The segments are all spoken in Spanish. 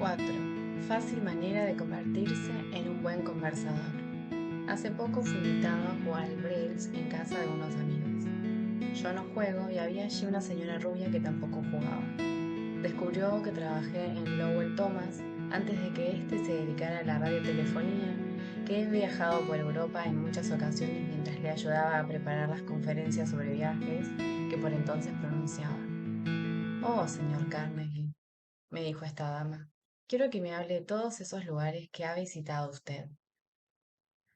4. Fácil manera de convertirse en un buen conversador. Hace poco fui invitado a jugar al Bridge en casa de unos amigos. Yo no juego y había allí una señora rubia que tampoco jugaba. Descubrió que trabajé en Lowell Thomas antes de que éste se dedicara a la radiotelefonía, que he viajado por Europa en muchas ocasiones mientras le ayudaba a preparar las conferencias sobre viajes que por entonces pronunciaba. Oh, señor Carnegie, me dijo esta dama, quiero que me hable de todos esos lugares que ha visitado usted.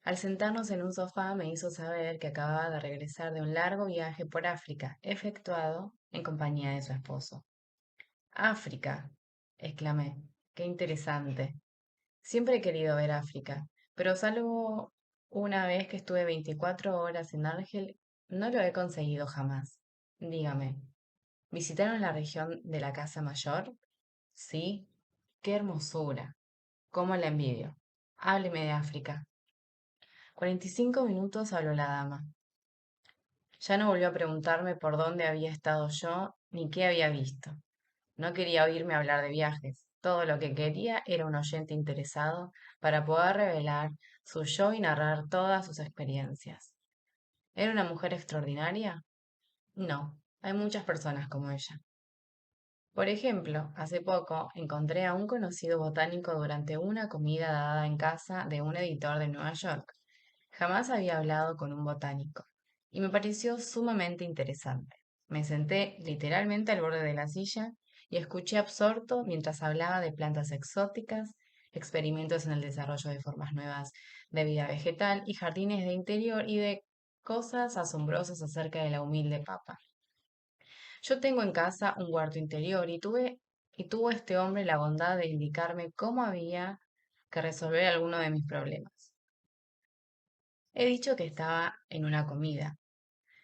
Al sentarnos en un sofá me hizo saber que acababa de regresar de un largo viaje por África, efectuado en compañía de su esposo. África, exclamé, qué interesante. Siempre he querido ver África, pero salvo una vez que estuve 24 horas en Argel, no lo he conseguido jamás. Dígame, ¿visitaron la región de la Casa Mayor? Sí, qué hermosura. ¿Cómo la envidio? Hábleme de África. 45 minutos habló la dama. Ya no volvió a preguntarme por dónde había estado yo ni qué había visto. No quería oírme hablar de viajes. Todo lo que quería era un oyente interesado para poder revelar su yo y narrar todas sus experiencias. ¿Era una mujer extraordinaria? No, hay muchas personas como ella. Por ejemplo, hace poco encontré a un conocido botánico durante una comida dada en casa de un editor de Nueva York. Jamás había hablado con un botánico y me pareció sumamente interesante. Me senté literalmente al borde de la silla y escuché absorto mientras hablaba de plantas exóticas, experimentos en el desarrollo de formas nuevas de vida vegetal y jardines de interior y de cosas asombrosas acerca de la humilde papa. Yo tengo en casa un huerto interior y tuvo este hombre la bondad de indicarme cómo había que resolver alguno de mis problemas. He dicho que estaba en una comida.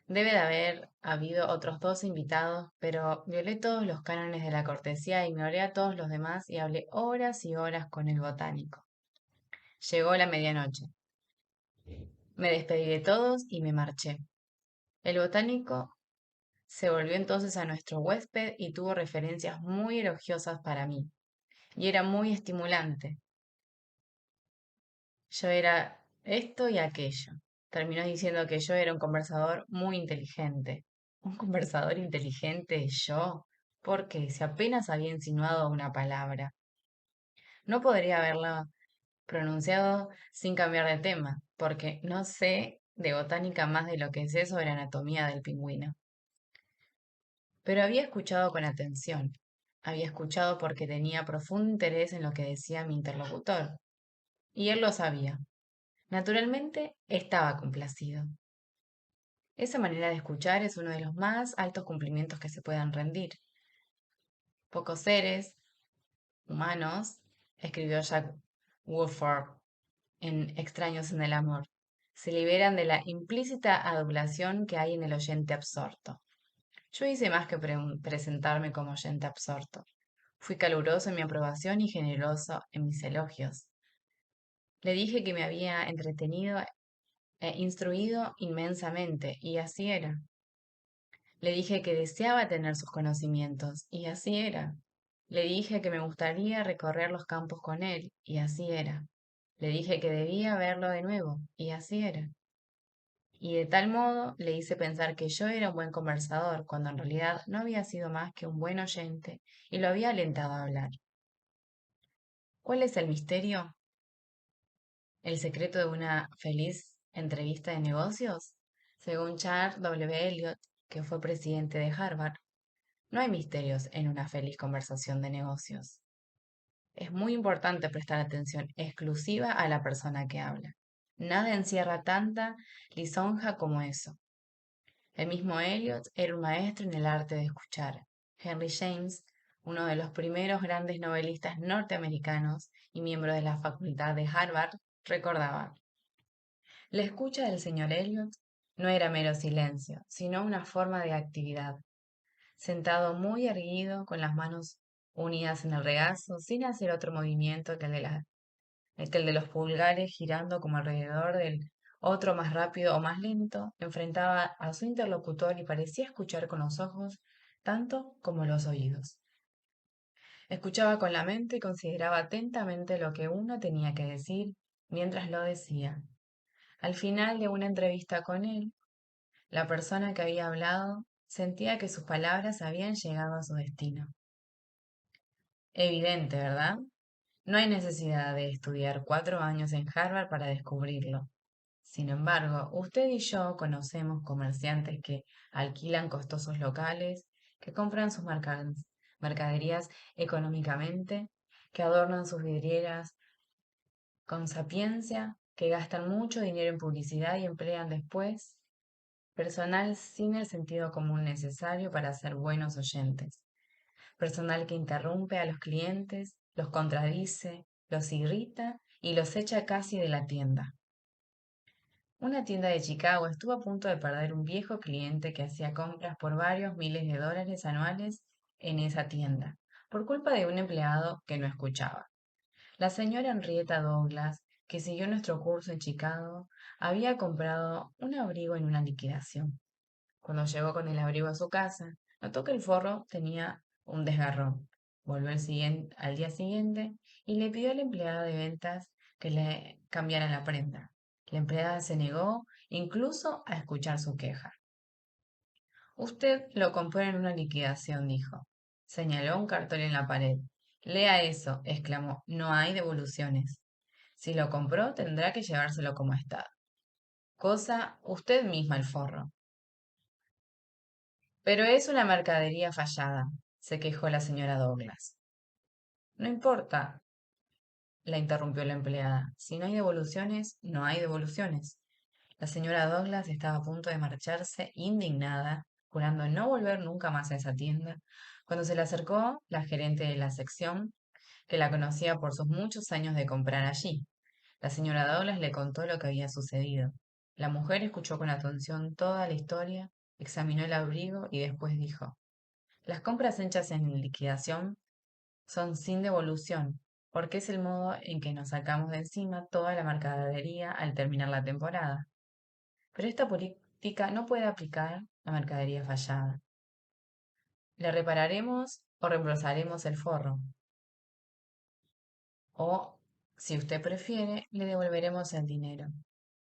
Debe de haber habido otros dos invitados, pero violé todos los cánones de la cortesía, ignoré a todos los demás y hablé horas y horas con el botánico. Llegó la medianoche. Me despedí de todos y me marché. El botánico se volvió entonces a nuestro huésped y tuvo referencias muy elogiosas para mí. Y era muy estimulante. Yo era esto y aquello. Terminó diciendo que yo era un conversador muy inteligente. ¿Un conversador inteligente yo? Porque si apenas había insinuado una palabra. No podría haberla pronunciado sin cambiar de tema, porque no sé de botánica más de lo que sé sobre anatomía del pingüino. Pero había escuchado con atención. Había escuchado porque tenía profundo interés en lo que decía mi interlocutor. Y él lo sabía. Naturalmente, estaba complacido. Esa manera de escuchar es uno de los más altos cumplimientos que se puedan rendir. Pocos seres humanos, escribió Jack Woodford en Extraños en el Amor, se liberan de la implícita adulación que hay en el oyente absorto. Yo hice más que presentarme como oyente absorto. Fui caluroso en mi aprobación y generoso en mis elogios. Le dije que me había entretenido e instruido inmensamente, y así era. Le dije que deseaba tener sus conocimientos, y así era. Le dije que me gustaría recorrer los campos con él, y así era. Le dije que debía verlo de nuevo, y así era. Y de tal modo le hice pensar que yo era un buen conversador, cuando en realidad no había sido más que un buen oyente, y lo había alentado a hablar. ¿Cuál es el misterio? ¿El secreto de una feliz entrevista de negocios? Según Charles W. Eliot, que fue presidente de Harvard, no hay misterios en una feliz conversación de negocios. Es muy importante prestar atención exclusiva a la persona que habla. Nada encierra tanta lisonja como eso. El mismo Eliot era un maestro en el arte de escuchar. Henry James, uno de los primeros grandes novelistas norteamericanos y miembro de la facultad de Harvard, recordaba: la escucha del señor Eliot no era mero silencio, sino una forma de actividad. Sentado muy erguido, con las manos unidas en el regazo, sin hacer otro movimiento que el de los pulgares girando como alrededor del otro más rápido o más lento, enfrentaba a su interlocutor y parecía escuchar con los ojos tanto como los oídos. Escuchaba con la mente y consideraba atentamente lo que uno tenía que decir mientras lo decía. Al final de una entrevista con él, la persona que había hablado sentía que sus palabras habían llegado a su destino. Evidente, ¿verdad? No hay necesidad de estudiar 4 años en Harvard para descubrirlo. Sin embargo, usted y yo conocemos comerciantes que alquilan costosos locales, que compran sus mercaderías económicamente, que adornan sus vidrieras con sapiencia, que gastan mucho dinero en publicidad y emplean después personal sin el sentido común necesario para ser buenos oyentes, personal que interrumpe a los clientes, los contradice, los irrita y los echa casi de la tienda. Una tienda de Chicago estuvo a punto de perder un viejo cliente que hacía compras por varios miles de dólares anuales en esa tienda, por culpa de un empleado que no escuchaba. La señora Henrietta Douglas, que siguió nuestro curso en Chicago, había comprado un abrigo en una liquidación. Cuando llegó con el abrigo a su casa, notó que el forro tenía un desgarrón. Volvió al día siguiente y le pidió a la empleada de ventas que le cambiara la prenda. La empleada se negó incluso a escuchar su queja. Usted lo compró en una liquidación, dijo. Señaló un cartón en la pared. Lea eso, exclamó. No hay devoluciones. Si lo compró, tendrá que llevárselo como está. Cosa usted misma el forro. Pero es una mercadería fallada, se quejó la señora Douglas. No importa, la interrumpió la empleada. Si no hay devoluciones, no hay devoluciones. La señora Douglas estaba a punto de marcharse, indignada, jurando no volver nunca más a esa tienda, cuando se le acercó la gerente de la sección, que la conocía por sus muchos años de comprar allí. La señora Douglas le contó lo que había sucedido. La mujer escuchó con atención toda la historia, examinó el abrigo y después dijo: las compras hechas en liquidación son sin devolución, porque es el modo en que nos sacamos de encima toda la mercadería al terminar la temporada. Pero esta política no puede aplicar a la mercadería fallada. Le repararemos o reemplazaremos el forro, o, si usted prefiere, le devolveremos el dinero.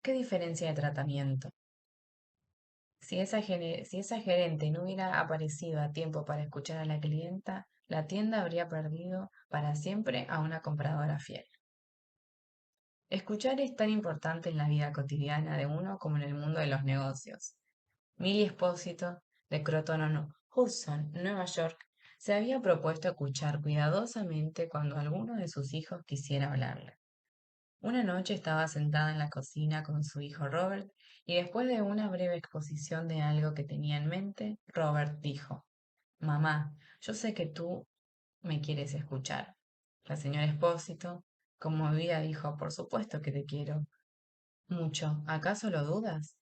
¿Qué diferencia de tratamiento? Si esa gerente no hubiera aparecido a tiempo para escuchar a la clienta, la tienda habría perdido para siempre a una compradora fiel. Escuchar es tan importante en la vida cotidiana de uno como en el mundo de los negocios. Millie Espósito, de Croton Hudson, Nueva York, se había propuesto escuchar cuidadosamente cuando alguno de sus hijos quisiera hablarle. Una noche estaba sentada en la cocina con su hijo Robert y después de una breve exposición de algo que tenía en mente, Robert dijo: mamá, yo sé que tú me quieres escuchar. La señora Espósito, conmovida, dijo: por supuesto que te quiero mucho. ¿Acaso lo dudas?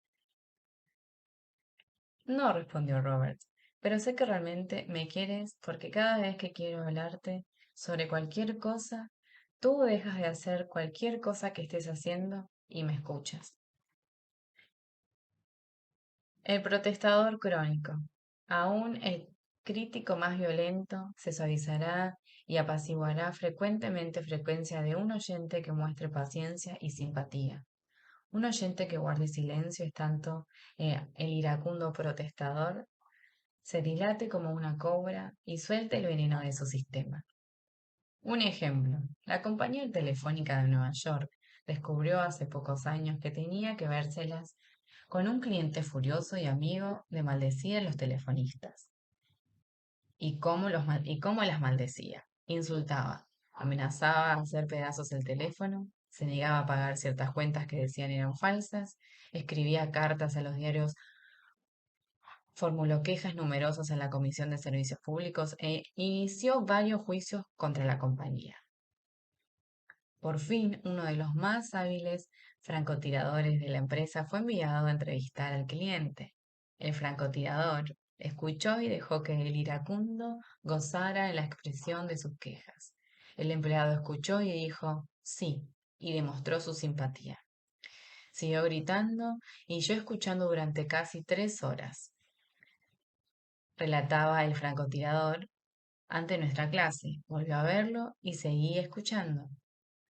No, respondió Robert, pero sé que realmente me quieres porque cada vez que quiero hablarte sobre cualquier cosa, tú dejas de hacer cualquier cosa que estés haciendo y me escuchas. El protestador crónico. Aún el crítico más violento se suavizará y apaciguará frecuentemente frecuencia de un oyente que muestre paciencia y simpatía. Un oyente que guarde silencio es tanto el iracundo protestador se dilate como una cobra y suelte el veneno de su sistema. Un ejemplo, la compañía telefónica de Nueva York descubrió hace pocos años que tenía que vérselas con un cliente furioso y amigo de maldecir a los telefonistas. ¿Y cómo las maldecía? Insultaba, amenazaba a hacer pedazos el teléfono, se negaba a pagar ciertas cuentas que decían eran falsas, escribía cartas a los diarios, formuló quejas numerosas en la Comisión de Servicios Públicos e inició varios juicios contra la compañía. Por fin, uno de los más hábiles francotiradores de la empresa fue enviado a entrevistar al cliente. El francotirador escuchó y dejó que el iracundo gozara en la expresión de sus quejas. El empleado escuchó y dijo sí, y demostró su simpatía. Siguió gritando y yo escuchando durante casi 3 horas. Relataba el francotirador, ante nuestra clase. Volvió a verlo y seguí escuchando.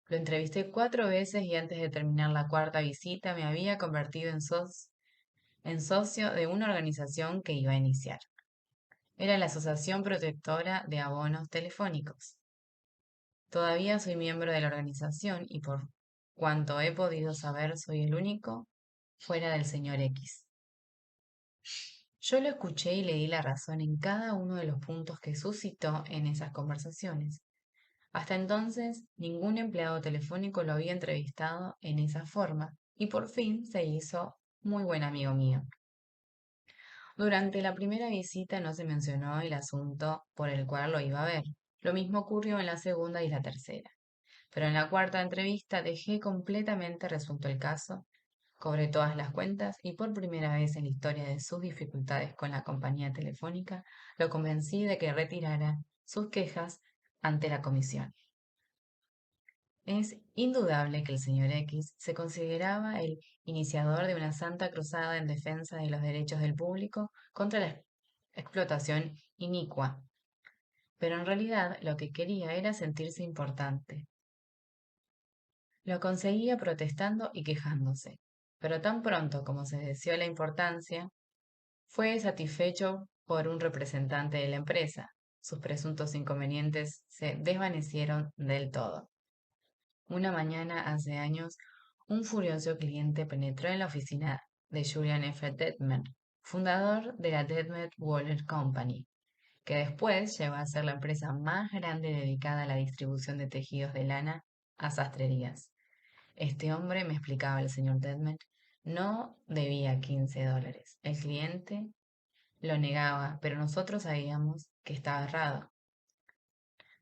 Lo entrevisté 4 veces y antes de terminar la cuarta visita me había convertido en socio de una organización que iba a iniciar. Era la Asociación Protectora de Abonos Telefónicos. Todavía soy miembro de la organización y por cuanto he podido saber soy el único fuera del señor X. Yo lo escuché y le di la razón en cada uno de los puntos que suscitó en esas conversaciones. Hasta entonces, ningún empleado telefónico lo había entrevistado en esa forma y por fin se hizo muy buen amigo mío. Durante la primera visita no se mencionó el asunto por el cual lo iba a ver. Lo mismo ocurrió en la segunda y la tercera. Pero en la cuarta entrevista dejé completamente resuelto el caso, cobré todas las cuentas y por primera vez en la historia de sus dificultades con la compañía telefónica, lo convencí de que retirara sus quejas ante la comisión. Es indudable que el señor X se consideraba el iniciador de una santa cruzada en defensa de los derechos del público contra la explotación inicua, pero en realidad lo que quería era sentirse importante. Lo conseguía protestando y quejándose, pero tan pronto como se deseó la importancia, fue satisfecho por un representante de la empresa. Sus presuntos inconvenientes se desvanecieron del todo. Una mañana hace años, un furioso cliente penetró en la oficina de Julian F. Detmer, fundador de la Detmer Waller Company, que después llegó a ser la empresa más grande dedicada a la distribución de tejidos de lana a sastrerías. Este hombre, me explicaba el señor Detmer, no debía $15. El cliente lo negaba, pero nosotros sabíamos que estaba errado.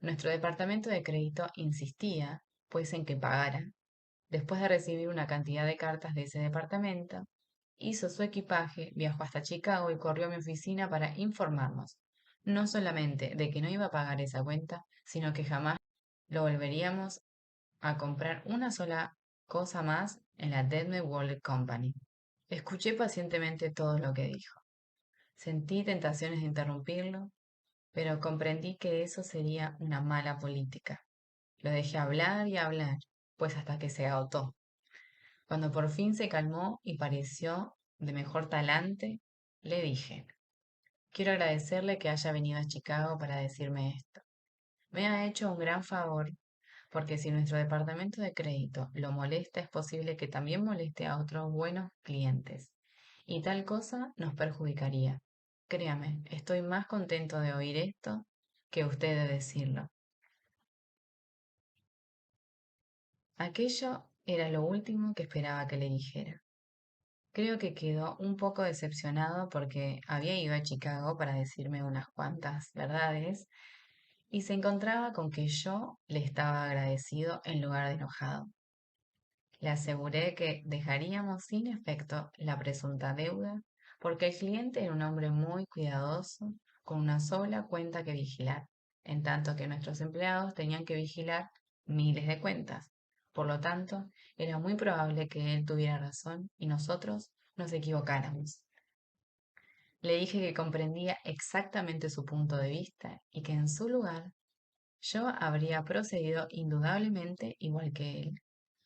Nuestro departamento de crédito insistía, pues, en que pagara. Después de recibir una cantidad de cartas de ese departamento, hizo su equipaje, viajó hasta Chicago y corrió a mi oficina para informarnos, no solamente de que no iba a pagar esa cuenta, sino que jamás lo volveríamos a comprar una sola cosa más en la Deadman Wallet Company. Escuché pacientemente todo lo que dijo. Sentí tentaciones de interrumpirlo, pero comprendí que eso sería una mala política. Lo dejé hablar y hablar, pues hasta que se agotó. Cuando por fin se calmó y pareció de mejor talante, le dije, quiero agradecerle que haya venido a Chicago para decirme esto. Me ha hecho un gran favor, porque si nuestro departamento de crédito lo molesta, es posible que también moleste a otros buenos clientes. Y tal cosa nos perjudicaría. Créame, estoy más contento de oír esto que usted de decirlo. Aquello era lo último que esperaba que le dijera. Creo que quedó un poco decepcionado porque había ido a Chicago para decirme unas cuantas verdades y se encontraba con que yo le estaba agradecido en lugar de enojado. Le aseguré que dejaríamos sin efecto la presunta deuda porque el cliente era un hombre muy cuidadoso con una sola cuenta que vigilar, en tanto que nuestros empleados tenían que vigilar miles de cuentas. Por lo tanto, era muy probable que él tuviera razón y nosotros nos equivocáramos. Le dije que comprendía exactamente su punto de vista y que en su lugar yo habría procedido indudablemente igual que él.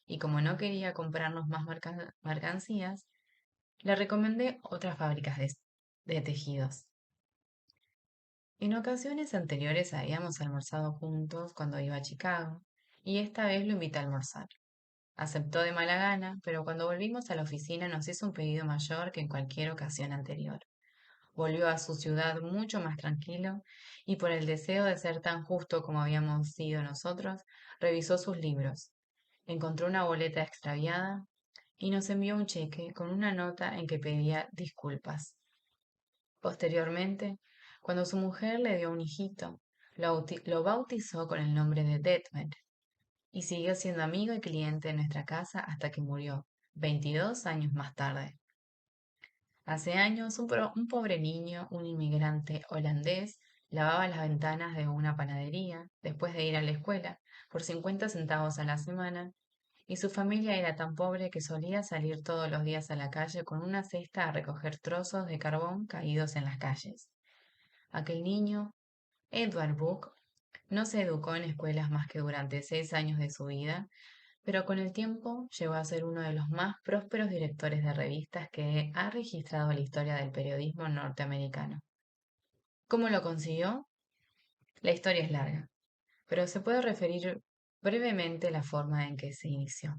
Y como no quería comprarnos más mercancías, le recomendé otras fábricas de tejidos. En ocasiones anteriores habíamos almorzado juntos cuando iba a Chicago, y esta vez lo invité a almorzar. Aceptó de mala gana, pero cuando volvimos a la oficina nos hizo un pedido mayor que en cualquier ocasión anterior. Volvió a su ciudad mucho más tranquilo y por el deseo de ser tan justo como habíamos sido nosotros, revisó sus libros. Encontró una boleta extraviada y nos envió un cheque con una nota en que pedía disculpas. Posteriormente, cuando su mujer le dio un hijito, lo bautizó con el nombre de Detmer y siguió siendo amigo y cliente de nuestra casa hasta que murió, 22 años más tarde. Hace años, un pobre niño, un inmigrante holandés, lavaba las ventanas de una panadería después de ir a la escuela por 50 centavos a la semana, y su familia era tan pobre que solía salir todos los días a la calle con una cesta a recoger trozos de carbón caídos en las calles. Aquel niño Edward Book no se educó en escuelas más que durante 6 años de su vida, pero con el tiempo llegó a ser uno de los más prósperos directores de revistas que ha registrado la historia del periodismo norteamericano. ¿Cómo lo consiguió? La historia es larga, pero se puede referir brevemente la forma en que se inició.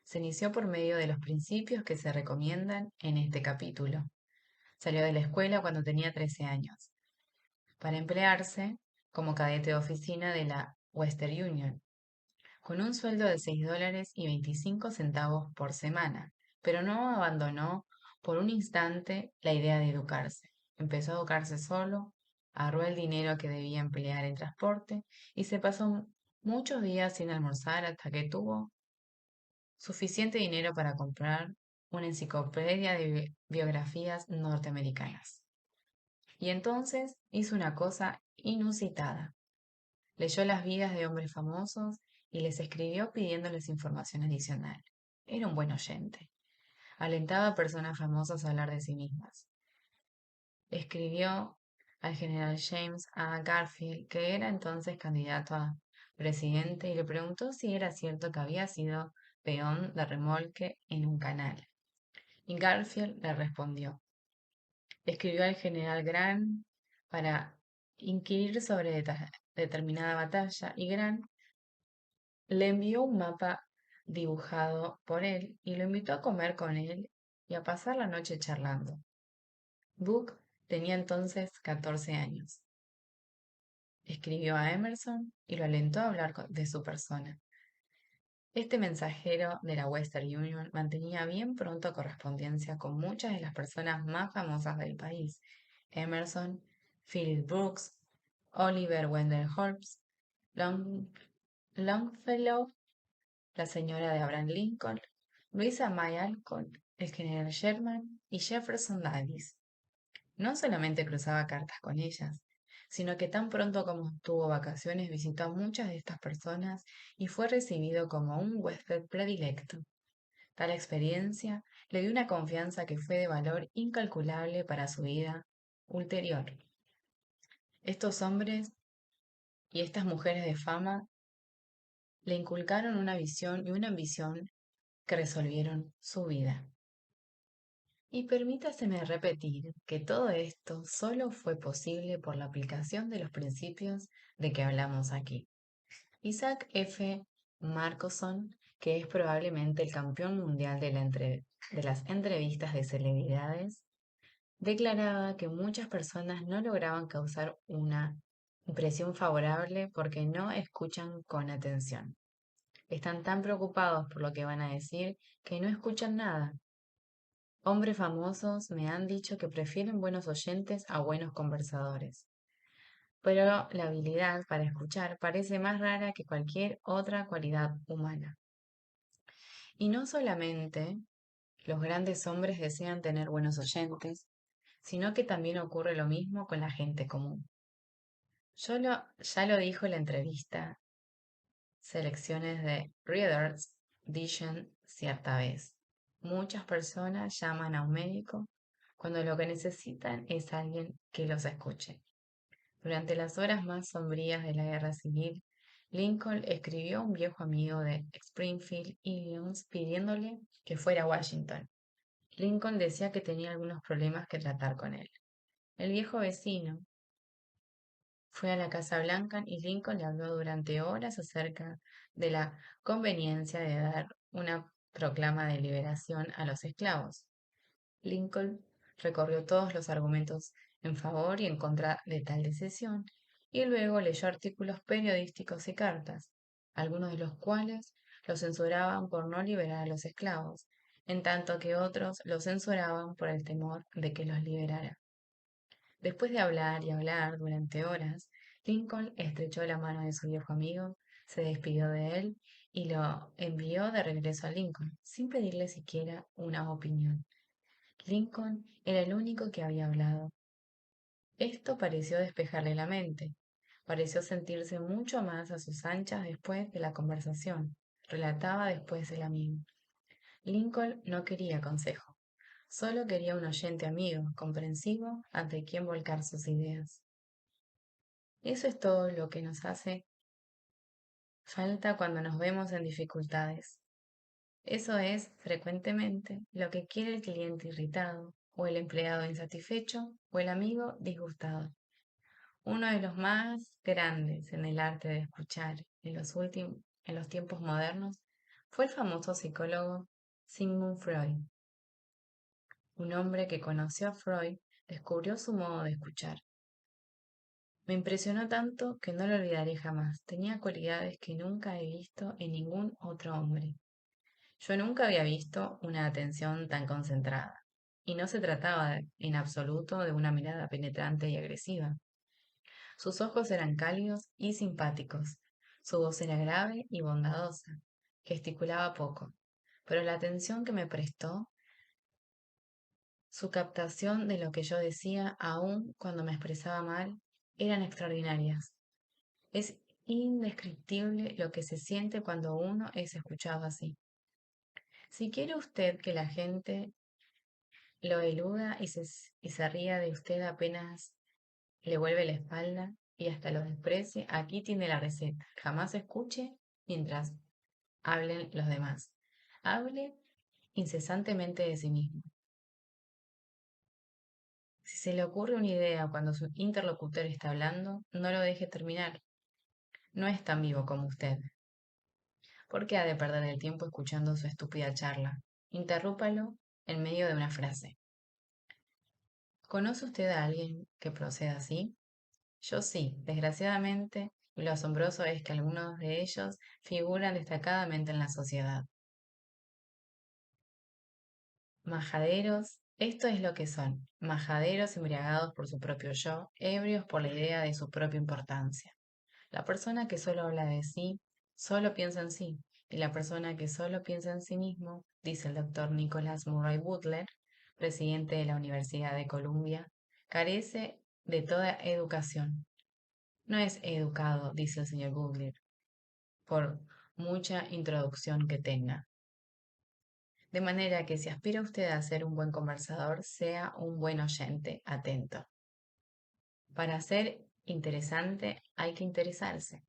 Se inició por medio de los principios que se recomiendan en este capítulo. Salió de la escuela cuando tenía 13 años, para emplearse como cadete de oficina de la Western Union, con un sueldo de $6.25 por semana, pero no abandonó por un instante la idea de educarse. Empezó a educarse solo, ahorró el dinero que debía emplear en transporte y se pasó muchos días sin almorzar hasta que tuvo suficiente dinero para comprar una enciclopedia de biografías norteamericanas. Y entonces hizo una cosa inusitada. Leyó las vidas de hombres famosos y les escribió pidiéndoles información adicional. Era un buen oyente. Alentaba a personas famosas a hablar de sí mismas. Escribió al general James A. Garfield, que era entonces candidato a presidente, y le preguntó si era cierto que había sido peón de remolque en un canal. Y Garfield le respondió. Escribió al general Grant para inquirir sobre determinada batalla y Grant le envió un mapa dibujado por él y lo invitó a comer con él y a pasar la noche charlando. Book tenía entonces 14 años. Escribió a Emerson y lo alentó a hablar de su persona. Este mensajero de la Western Union mantenía bien pronto correspondencia con muchas de las personas más famosas del país: Emerson, Phillips Brooks, Oliver Wendell Holmes, Long- Longfellow, la señora de Abraham Lincoln, Louisa May Alcott, el general Sherman y Jefferson Davis. No solamente cruzaba cartas con ellas, sino que tan pronto como tuvo vacaciones visitó a muchas de estas personas y fue recibido como un huésped predilecto. Tal experiencia le dio una confianza que fue de valor incalculable para su vida ulterior. Estos hombres y estas mujeres de fama le inculcaron una visión y una ambición que resolvieron su vida. Y permítaseme repetir que todo esto solo fue posible por la aplicación de los principios de que hablamos aquí. Isaac F. Marcosson, que es probablemente el campeón mundial de las entrevistas de celebridades, declaraba que muchas personas no lograban causar una impresión favorable porque no escuchan con atención. Están tan preocupados por lo que van a decir que no escuchan nada. Hombres famosos me han dicho que prefieren buenos oyentes a buenos conversadores, pero la habilidad para escuchar parece más rara que cualquier otra cualidad humana. Y no solamente los grandes hombres desean tener buenos oyentes, sino que también ocurre lo mismo con la gente común. Ya lo dijo en la entrevista, selecciones de Reader's Digest cierta vez. Muchas personas llaman a un médico cuando lo que necesitan es alguien que los escuche. Durante las horas más sombrías de la Guerra Civil, Lincoln escribió a un viejo amigo de Springfield, Illinois, pidiéndole que fuera a Washington. Lincoln decía que tenía algunos problemas que tratar con él. El viejo vecino fue a la Casa Blanca y Lincoln le habló durante horas acerca de la conveniencia de dar una proclama de liberación a los esclavos. Lincoln recorrió todos los argumentos en favor y en contra de tal decisión y luego leyó artículos periodísticos y cartas, algunos de los cuales lo censuraban por no liberar a los esclavos, en tanto que otros lo censuraban por el temor de que los liberara. Después de hablar y hablar durante horas, Lincoln estrechó la mano de su viejo amigo, se despidió de él y lo envió de regreso a Lincoln, sin pedirle siquiera una opinión. Lincoln era el único que había hablado. Esto pareció despejarle la mente. Pareció sentirse mucho más a sus anchas después de la conversación, relataba después el amigo. Lincoln no quería consejo, solo quería un oyente amigo, comprensivo, ante quien volcar sus ideas. Eso es todo lo que nos hace falta cuando nos vemos en dificultades. Eso es, frecuentemente, lo que quiere el cliente irritado, o el empleado insatisfecho, o el amigo disgustado. Uno de los más grandes en el arte de escuchar en los tiempos modernos fue el famoso psicólogo Sigmund Freud. Un hombre que conoció a Freud descubrió su modo de escuchar. Me impresionó tanto que no lo olvidaré jamás. Tenía cualidades que nunca he visto en ningún otro hombre. Yo nunca había visto una atención tan concentrada. Y no se trataba en absoluto de una mirada penetrante y agresiva. Sus ojos eran cálidos y simpáticos. Su voz era grave y bondadosa. Gesticulaba poco, pero la atención que me prestó, su captación de lo que yo decía, aun cuando me expresaba mal, eran extraordinarias. Es indescriptible lo que se siente cuando uno es escuchado así. Si quiere usted que la gente lo eluda y se ría de usted apenas le vuelve la espalda y hasta lo desprecie, aquí tiene la receta. Jamás escuche mientras hablen los demás. Hable incesantemente de sí mismo. Si se le ocurre una idea cuando su interlocutor está hablando, no lo deje terminar. No es tan vivo como usted. ¿Por qué ha de perder el tiempo escuchando su estúpida charla? Interrúpalo en medio de una frase. ¿Conoce usted a alguien que proceda así? Yo sí, desgraciadamente, y lo asombroso es que algunos de ellos figuran destacadamente en la sociedad. Majaderos, esto es lo que son, majaderos embriagados por su propio yo, ebrios por la idea de su propia importancia. La persona que solo habla de sí, solo piensa en sí, y la persona que solo piensa en sí mismo, dice el doctor Nicholas Murray Butler, presidente de la Universidad de Columbia, carece de toda educación. No es educado, dice el señor Butler, por mucha introducción que tenga. De manera que si aspira usted a ser un buen conversador, sea un buen oyente, atento. Para ser interesante hay que interesarse.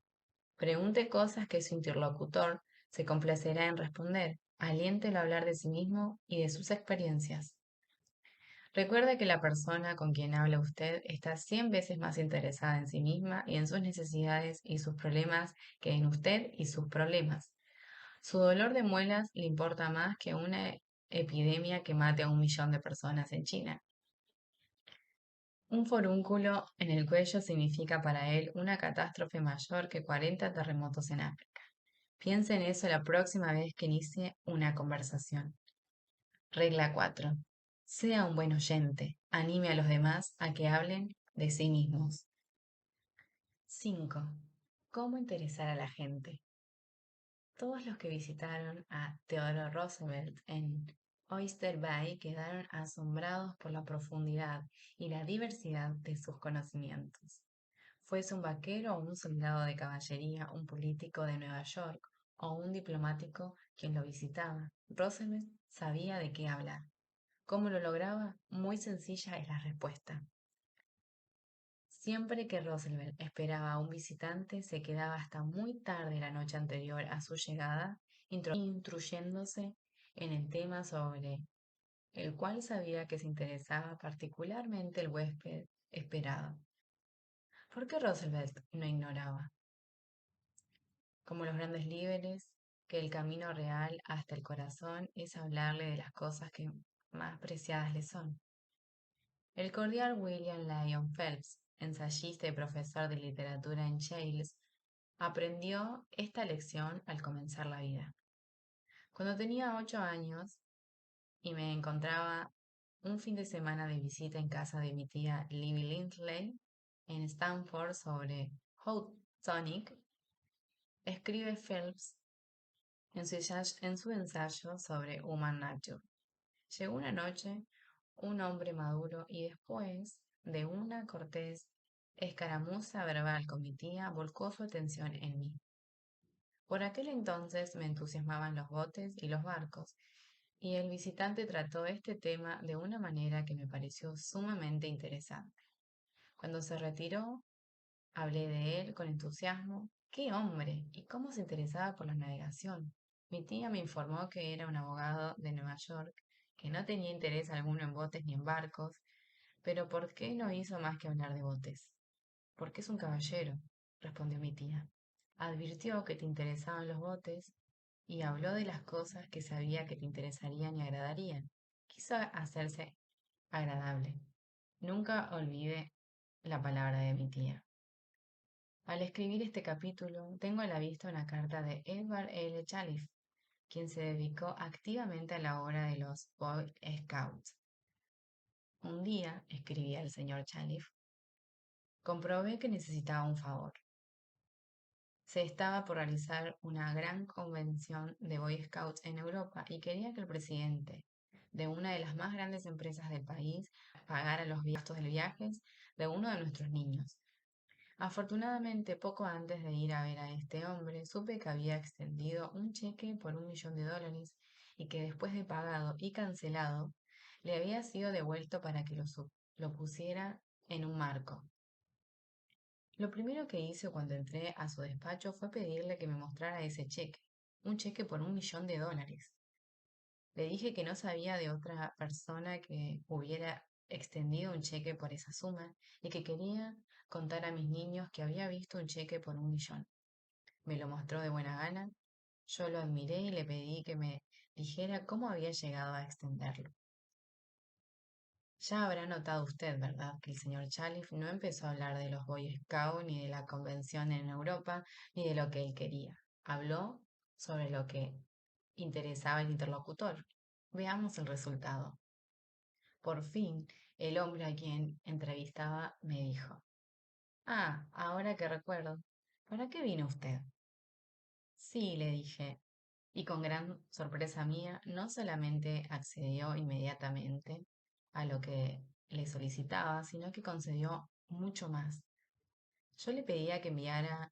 Pregunte cosas que su interlocutor se complacerá en responder. Aliéntelo a hablar de sí mismo y de sus experiencias. Recuerde que la persona con quien habla usted está 100 veces más interesada en sí misma y en sus necesidades y sus problemas que en usted y sus problemas. Su dolor de muelas le importa más que una epidemia que mate a 1 millón de personas en China. Un forúnculo en el cuello significa para él una catástrofe mayor que 40 terremotos en África. Piense en eso la próxima vez que inicie una conversación. Regla 4. Sea un buen oyente. Anime a los demás a que hablen de sí mismos. 5. ¿Cómo interesar a la gente? Todos los que visitaron a Theodore Roosevelt en Oyster Bay quedaron asombrados por la profundidad y la diversidad de sus conocimientos. Fuese un vaquero o un soldado de caballería, un político de Nueva York o un diplomático quien lo visitaba, Roosevelt sabía de qué hablar. ¿Cómo lo lograba? Muy sencilla es la respuesta. Siempre que Roosevelt esperaba a un visitante, se quedaba hasta muy tarde la noche anterior a su llegada, instruyéndose en el tema sobre el cual sabía que se interesaba particularmente el huésped esperado. ¿Por qué Roosevelt no ignoraba, como los grandes líderes, que el camino real hasta el corazón es hablarle de las cosas que más preciadas le son? El cordial William Lyon Phelps, ensayista y profesor de literatura en Yale, aprendió esta lección al comenzar la vida. Cuando tenía 8 años y me encontraba un fin de semana de visita en casa de mi tía Libby Lindley en Stanford sobre Housatonic, escribe Phelps en su ensayo sobre Human Nature. Llegó una noche un hombre maduro y después de una cortés escaramuza verbal con mi tía volcó su atención en mí. Por aquel entonces me entusiasmaban los botes y los barcos, y el visitante trató este tema de una manera que me pareció sumamente interesante. Cuando se retiró Hablé de él con entusiasmo. ¡Qué hombre! ¿Y cómo se interesaba por la navegación? Mi tía me informó que era un abogado de Nueva York, que no tenía interés alguno en botes ni en barcos, pero ¿por qué no hizo más que hablar de botes? Porque es un caballero, respondió mi tía. Advirtió que te interesaban los botes y habló de las cosas que sabía que te interesarían y agradarían. Quiso hacerse agradable. Nunca olvidé la palabra de mi tía. Al escribir este capítulo, tengo a la vista una carta de Edward L. Chalif, quien se dedicó activamente a la obra de los Boy Scouts. Un día, escribía el señor Chalif, comprobé que necesitaba un favor. Se estaba por realizar una gran convención de Boy Scouts en Europa y quería que el presidente de una de las más grandes empresas del país pagara los gastos del viaje de uno de nuestros niños. Afortunadamente, poco antes de ir a ver a este hombre, supe que había extendido un cheque por $1 millón y que después de pagado y cancelado, le había sido devuelto para que lo pusiera en un marco. Lo primero que hice cuando entré a su despacho fue pedirle que me mostrara ese cheque, un cheque por $1 millón. Le dije que no sabía de otra persona que hubiera extendido un cheque por esa suma y que quería contar a mis niños que había visto un cheque por 1 millón. Me lo mostró de buena gana, yo lo admiré y le pedí que me dijera cómo había llegado a extenderlo. Ya habrá notado usted, ¿verdad?, que el señor Chalif no empezó a hablar de los Boy Scouts ni de la convención en Europa ni de lo que él quería. Habló sobre lo que interesaba al interlocutor. Veamos el resultado. Por fin, el hombre a quien entrevistaba me dijo: Ah, ahora que recuerdo, ¿para qué vino usted? Sí, le dije, y con gran sorpresa mía, no solamente accedió inmediatamente a lo que le solicitaba, sino que concedió mucho más. Yo le pedía que enviara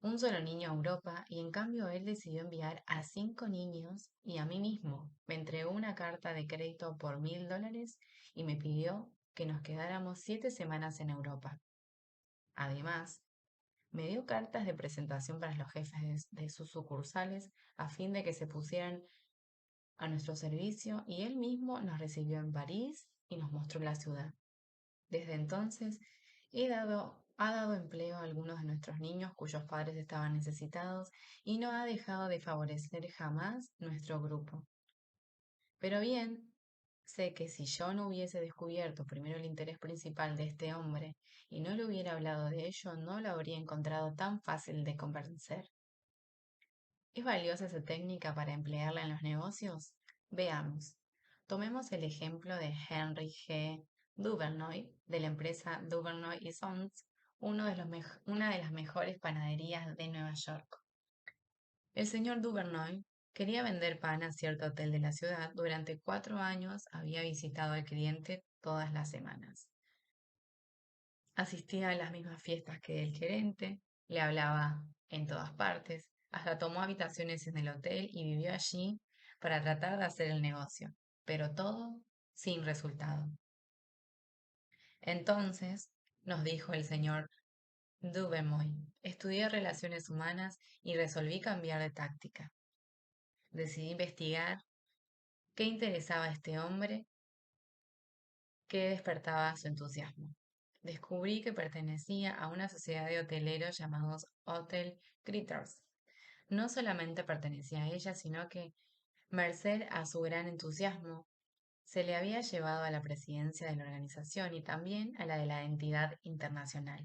un solo niño a Europa y en cambio él decidió enviar a 5 niños y a mí mismo. Me entregó una carta de crédito por $1.000 y me pidió que nos quedáramos 7 semanas en Europa. Además, me dio cartas de presentación para los jefes de sus sucursales a fin de que se pusieran a nuestro servicio y él mismo nos recibió en París y nos mostró la ciudad. Desde entonces ha dado empleo a algunos de nuestros niños cuyos padres estaban necesitados y no ha dejado de favorecer jamás nuestro grupo. Pero bien, sé que si yo no hubiese descubierto primero el interés principal de este hombre y no le hubiera hablado de ello, no lo habría encontrado tan fácil de convencer. ¿Es valiosa esa técnica para emplearla en los negocios? Veamos. Tomemos el ejemplo de Henry G. Duvernoy, de la empresa Duvernoy y Sons, una de las mejores panaderías de Nueva York. El señor Duvernoy quería vender pan a cierto hotel de la ciudad. Durante 4 años había visitado al cliente todas las semanas. Asistía a las mismas fiestas que el gerente, le hablaba en todas partes, hasta tomó habitaciones en el hotel y vivió allí para tratar de hacer el negocio, pero todo sin resultado. Entonces, nos dijo el señor Duvernoy, estudié relaciones humanas y resolví cambiar de táctica. Decidí investigar qué interesaba a este hombre, qué despertaba su entusiasmo. Descubrí que pertenecía a una sociedad de hoteleros llamados Hotel Critters. No solamente pertenecía a ella, sino que, merced a su gran entusiasmo, se le había llevado a la presidencia de la organización y también a la de la entidad internacional.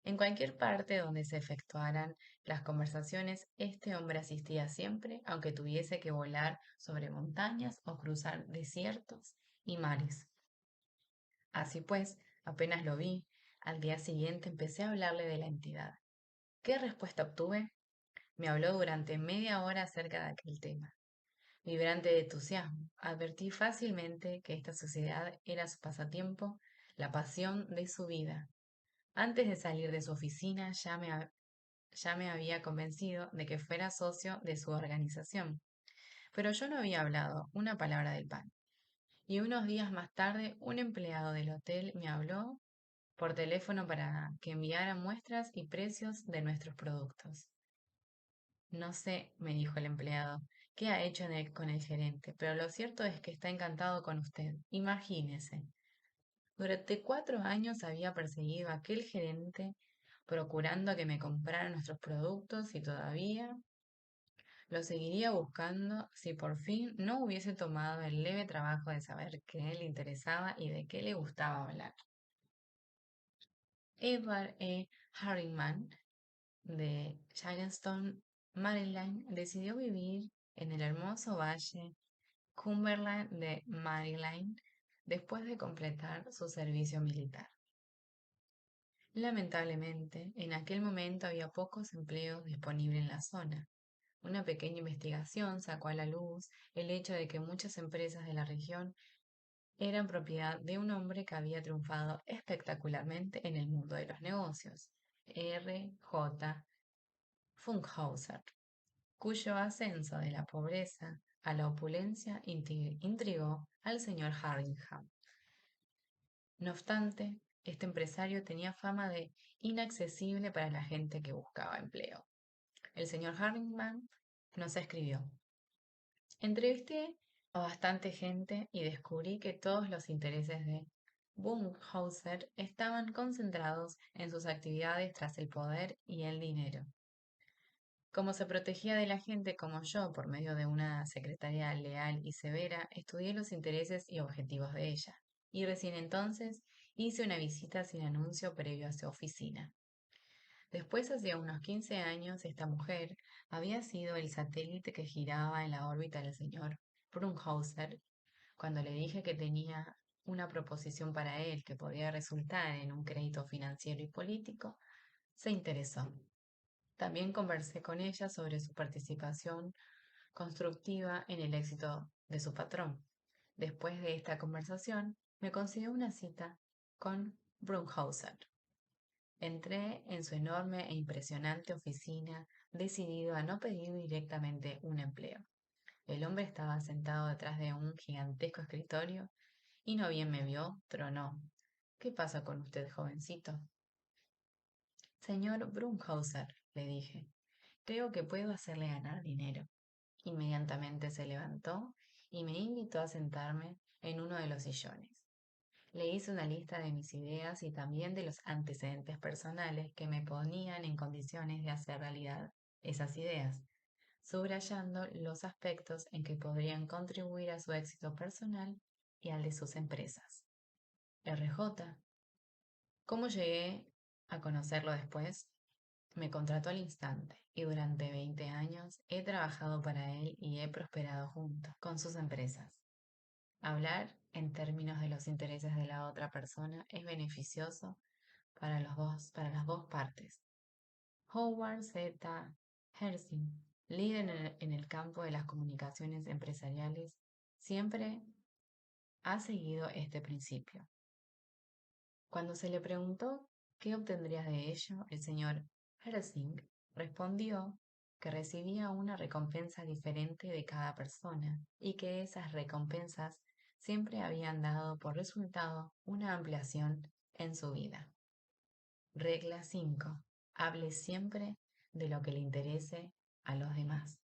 En cualquier parte donde se efectuaran las conversaciones, este hombre asistía siempre, aunque tuviese que volar sobre montañas o cruzar desiertos y mares. Así pues, apenas lo vi, al día siguiente empecé a hablarle de la entidad. ¿Qué respuesta obtuve? Me habló durante media hora acerca de aquel tema. Vibrante de entusiasmo, advertí fácilmente que esta sociedad era su pasatiempo, la pasión de su vida. Antes de salir de su oficina ya me había convencido de que fuera socio de su organización, pero yo no había hablado una palabra del pan. Y unos días más tarde, un empleado del hotel me habló por teléfono para que enviara muestras y precios de nuestros productos. No sé, me dijo el empleado, qué ha hecho con el gerente, pero lo cierto es que está encantado con usted. Imagínese. Durante 4 años había perseguido a aquel gerente procurando que me comprara nuestros productos y todavía lo seguiría buscando si por fin no hubiese tomado el leve trabajo de saber qué le interesaba y de qué le gustaba hablar. Edward E. Harriman, de Charleston, Maryland, decidió vivir en el hermoso valle Cumberland de Maryland después de completar su servicio militar. Lamentablemente, en aquel momento había pocos empleos disponibles en la zona. Una pequeña investigación sacó a la luz el hecho de que muchas empresas de la región eran propiedad de un hombre que había triunfado espectacularmente en el mundo de los negocios, R. J. Funkhauser, cuyo ascenso de la pobreza a la opulencia intrigó al señor Harringham. No obstante, este empresario tenía fama de inaccesible para la gente que buscaba empleo. El señor Harriman nos escribió: entrevisté a bastante gente y descubrí que todos los intereses de Bunkhauser estaban concentrados en sus actividades tras el poder y el dinero. Como se protegía de la gente como yo por medio de una secretaria leal y severa, estudié los intereses y objetivos de ella, y recién entonces hice una visita sin anuncio previo a su oficina. Después, hacía unos 15 años, esta mujer había sido el satélite que giraba en la órbita del señor Brunhauser. Cuando le dije que tenía una proposición para él que podía resultar en un crédito financiero y político, se interesó. También conversé con ella sobre su participación constructiva en el éxito de su patrón. Después de esta conversación, me consiguió una cita con Brunhauser. Entré en su enorme e impresionante oficina, decidido a no pedir directamente un empleo. El hombre estaba sentado detrás de un gigantesco escritorio y no bien me vio, tronó. ¿Qué pasa con usted, jovencito? Señor Brunhauser, le dije, creo que puedo hacerle ganar dinero. Inmediatamente se levantó y me invitó a sentarme en uno de los sillones. Le hice una lista de mis ideas y también de los antecedentes personales que me ponían en condiciones de hacer realidad esas ideas, subrayando los aspectos en que podrían contribuir a su éxito personal y al de sus empresas. RJ. ¿Cómo llegué a conocerlo después? Me contrató al instante y durante 20 años he trabajado para él y he prosperado junto con sus empresas. Hablar en términos de los intereses de la otra persona es beneficioso para las dos partes. Howard Z. Hersing, líder en el campo de las comunicaciones empresariales, siempre ha seguido este principio. Cuando se le preguntó qué obtendría de ello, el señor Hersing respondió que recibía una recompensa diferente de cada persona y que esas recompensas siempre habían dado por resultado una ampliación en su vida. Regla 5. Hable siempre de lo que le interese a los demás.